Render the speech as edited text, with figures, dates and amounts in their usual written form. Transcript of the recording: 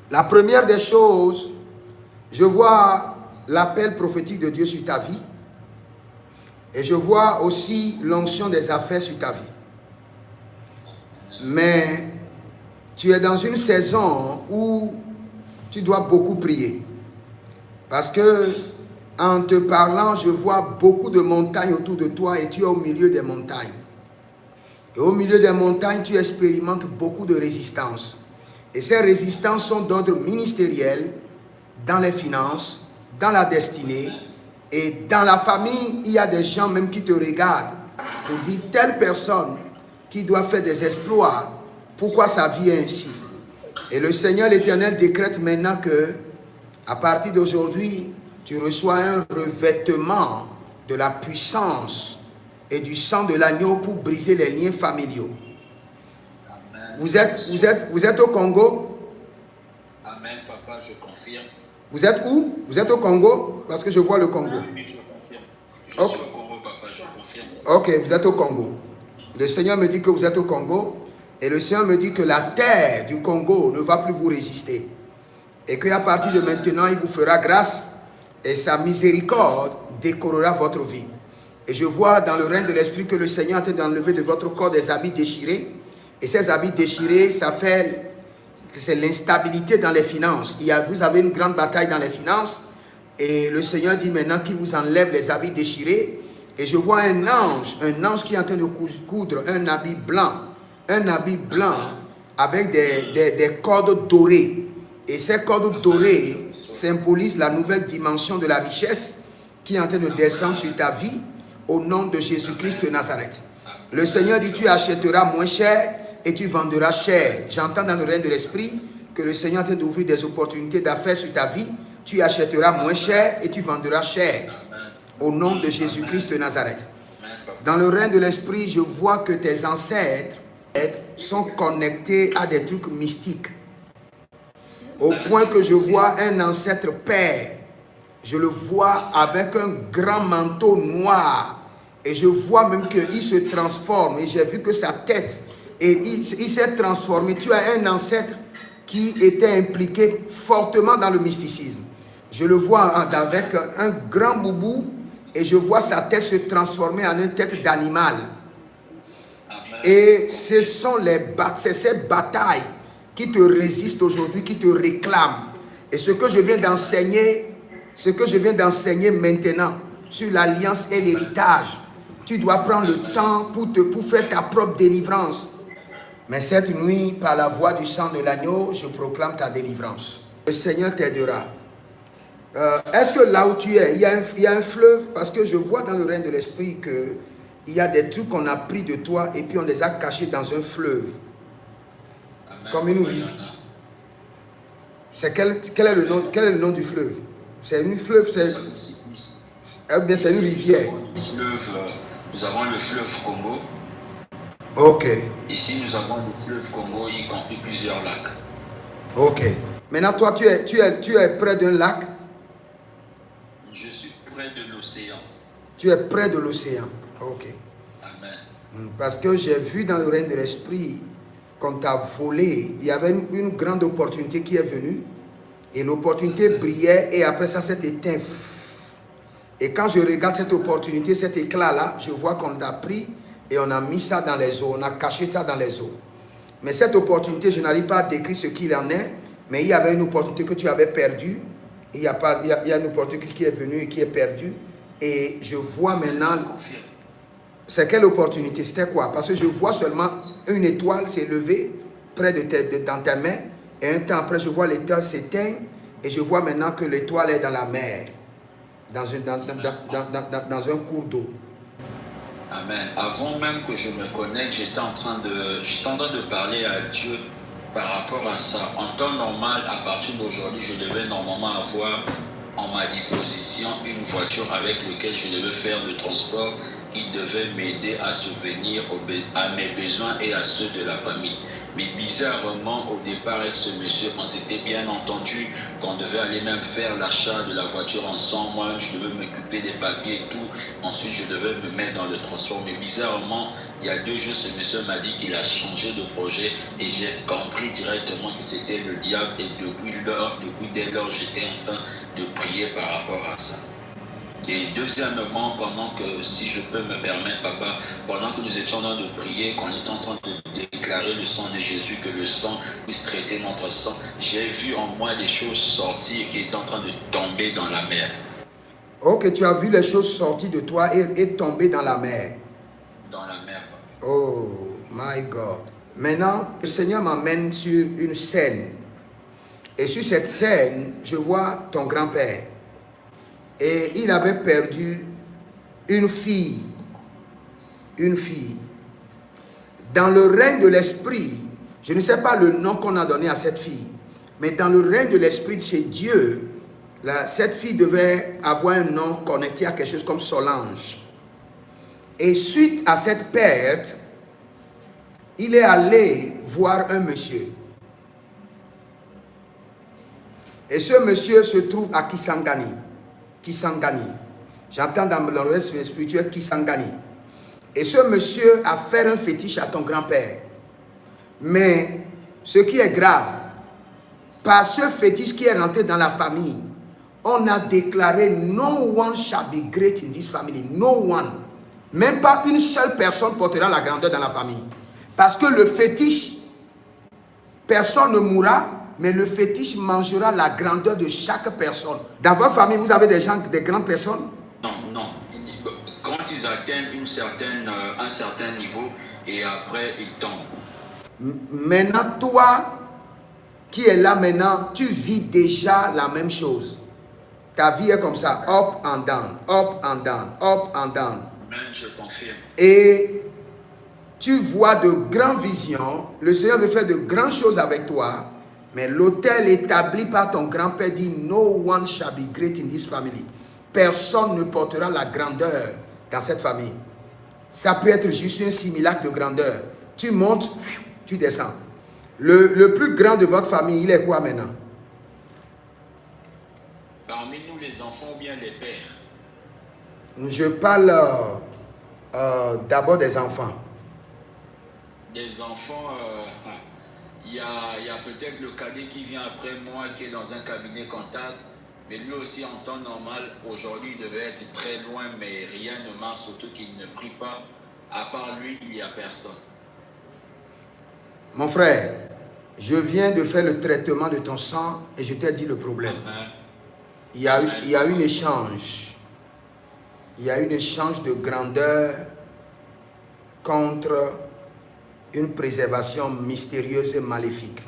La première des choses, je vois l'appel prophétique de Dieu sur ta vie et je vois aussi l'onction des affaires sur ta vie. Mais tu es dans une saison où tu dois beaucoup prier. Parce que en te parlant, je vois beaucoup de montagnes autour de toi et tu es au milieu des montagnes. Et au milieu des montagnes, tu expérimentes beaucoup de résistance. Et ces résistances sont d'ordre ministériel, dans les finances, dans la destinée. Et dans la famille, il y a des gens même qui te regardent pour dire telle personne qui doit faire des exploits, pourquoi sa vie est ainsi. Et le Seigneur l'Éternel décrète maintenant que, à partir d'aujourd'hui, tu reçois un revêtement de la puissance et du sang de l'agneau pour briser les liens familiaux. Vous êtes au Congo? Amen, papa, je confirme. Vous êtes où? Vous êtes au Congo? Parce que je vois le Congo. Oui, je confirme. Je suis au Congo, papa, je confirme. Ok, vous êtes au Congo. Le Seigneur me dit que vous êtes au Congo. Et le Seigneur me dit que la terre du Congo ne va plus vous résister. Et qu'à partir de maintenant, il vous fera grâce et sa miséricorde décorera votre vie. Et je vois dans le règne de l'Esprit que le Seigneur est en train d'enlever de votre corps des habits déchirés. Et ces habits déchirés, ça fait, c'est l'instabilité dans les finances. Vous avez une grande bataille dans les finances. Et le Seigneur dit maintenant qu'il vous enlève les habits déchirés. Et je vois un ange qui est en train de coudre un habit blanc avec des cordes dorées. Et ces cordes dorées symbolisent la nouvelle dimension de la richesse qui est en train de descendre sur ta vie au nom de Jésus-Christ de Nazareth. Le Seigneur dit, tu achèteras moins cher et tu vendras cher. J'entends dans le règne de l'Esprit que le Seigneur est en train d'ouvrir des opportunités d'affaires sur ta vie. Tu achèteras moins cher et tu vendras cher au nom de Jésus-Christ de Nazareth. Dans le règne de l'Esprit, je vois que tes ancêtres sont connectés à des trucs mystiques. Au point que je vois un ancêtre père. Je le vois avec un grand manteau noir. Et je vois même qu'il se transforme. Et j'ai vu que sa tête, et il s'est transformé. Tu as un ancêtre qui était impliqué fortement dans le mysticisme. Je le vois avec un grand boubou. Et je vois sa tête se transformer en une tête d'animal. Et ce sont ces batailles qui te résistent aujourd'hui, qui te réclament. Et ce que je viens d'enseigner maintenant sur l'alliance et l'héritage, tu dois prendre le temps pour faire ta propre délivrance. Mais cette nuit, par la voix du sang de l'agneau, je proclame ta délivrance. Le Seigneur t'aidera. Est-ce que là où tu es, il y a un fleuve? Parce que je vois dans le règne de l'Esprit qu'il y a des trucs qu'on a pris de toi et puis on les a cachés dans un fleuve. Amen. Comme une rivière. Quel est le nom du fleuve? C'est une fleuve, c'est une rivière. Nous avons le fleuve Congo. Ok. Ici, nous avons le fleuve Congo, y compris plusieurs lacs. Ok. Maintenant, toi, tu es près d'un lac? Je suis près de l'océan. Tu es près de l'océan. Ok. Amen. Parce que j'ai vu dans le règne de l'Esprit qu'on t'a volé. Il y avait une grande opportunité qui est venue. Et l'opportunité brillait et après ça s'est éteint. Et quand je regarde cette opportunité, cet éclat-là, je vois qu'on t'a pris et on a mis ça dans les eaux. On a caché ça dans les eaux. Mais cette opportunité, je n'arrive pas à décrire ce qu'il en est. Mais il y avait une opportunité que tu avais perdue. Il y a une opportunité qui est venue et qui est perdue. Et je vois maintenant... C'est quelle opportunité? C'était quoi? Parce que je vois seulement une étoile s'élever près dans ta main. Et un temps après, je vois l'étoile s'éteindre. Et je vois maintenant que l'étoile est dans la mer. Dans un cours d'eau. Amen. Avant même que je me connecte, j'étais en train de parler à Dieu par rapport à ça. En temps normal, à partir d'aujourd'hui, je devais normalement avoir en ma disposition une voiture avec laquelle je devais faire le transport il devait m'aider à subvenir à mes besoins et à ceux de la famille. Mais bizarrement, au départ avec ce monsieur, on s'était bien entendu qu'on devait aller même faire l'achat de la voiture ensemble. Moi, je devais m'occuper des papiers et tout. Ensuite, je devais me mettre dans le transport. Mais bizarrement, il y a 2 jours, ce monsieur m'a dit qu'il a changé de projet et j'ai compris directement que c'était le diable. Et depuis dès lors, j'étais en train de prier par rapport à ça. Et deuxièmement, pendant que, si je peux me permettre, papa, pendant que nous étions en train de prier, qu'on était en train de déclarer le sang de Jésus, que le sang puisse traiter notre sang, j'ai vu en moi des choses sortir qui étaient en train de tomber dans la mer. Ok, tu as vu les choses sortir de toi et tomber dans la mer. Dans la mer, papa. Oh my God. Maintenant, le Seigneur m'amène sur une scène. Et sur cette scène, je vois ton grand-père. Et il avait perdu une fille. Une fille. Dans le règne de l'esprit, je ne sais pas le nom qu'on a donné à cette fille, mais dans le règne de l'esprit de chez Dieu, cette fille devait avoir un nom connecté à quelque chose comme Solange. Et suite à cette perte, il est allé voir un monsieur. Et ce monsieur se trouve à Kisangani. Kisangani. J'entends dans l'oreille spirituel Kisangani. Et ce monsieur a fait un fétiche à ton grand-père. Mais ce qui est grave, par ce fétiche qui est rentré dans la famille, on a déclaré no one shall be great in this family. No one. Même pas une seule personne portera la grandeur dans la famille. Parce que le fétiche, personne ne mourra, mais le fétiche mangera la grandeur de chaque personne. Dans votre famille, vous avez des gens, des grandes personnes? Non, non. Quand ils atteignent un certain niveau et après ils tombent. Maintenant, toi qui es là maintenant, tu vis déjà la même chose. Ta vie est comme ça, up and down, up and down, up and down. Amen, je confirme. Et tu vois de grandes visions. Le Seigneur veut faire de grandes choses avec toi. Mais l'autel établi par ton grand-père dit no one shall be great in this family. Personne ne portera la grandeur dans cette famille. Ça peut être juste un simulacre de grandeur. Tu montes, tu descends. Le plus grand de votre famille, il est quoi maintenant? Parmi nous les enfants ou bien les pères? Je parle d'abord des enfants. Des enfants, il y a peut-être le cadet qui vient après moi qui est dans un cabinet comptable. Mais lui aussi, en temps normal, aujourd'hui, il devait être très loin, mais rien ne marche, surtout qu'il ne prie pas. À part lui, il n'y a personne. Mon frère, je viens de faire le traitement de ton sang et je t'ai dit le problème. Il y a un échange. Il y a un échange de grandeur contre une préservation mystérieuse et maléfique.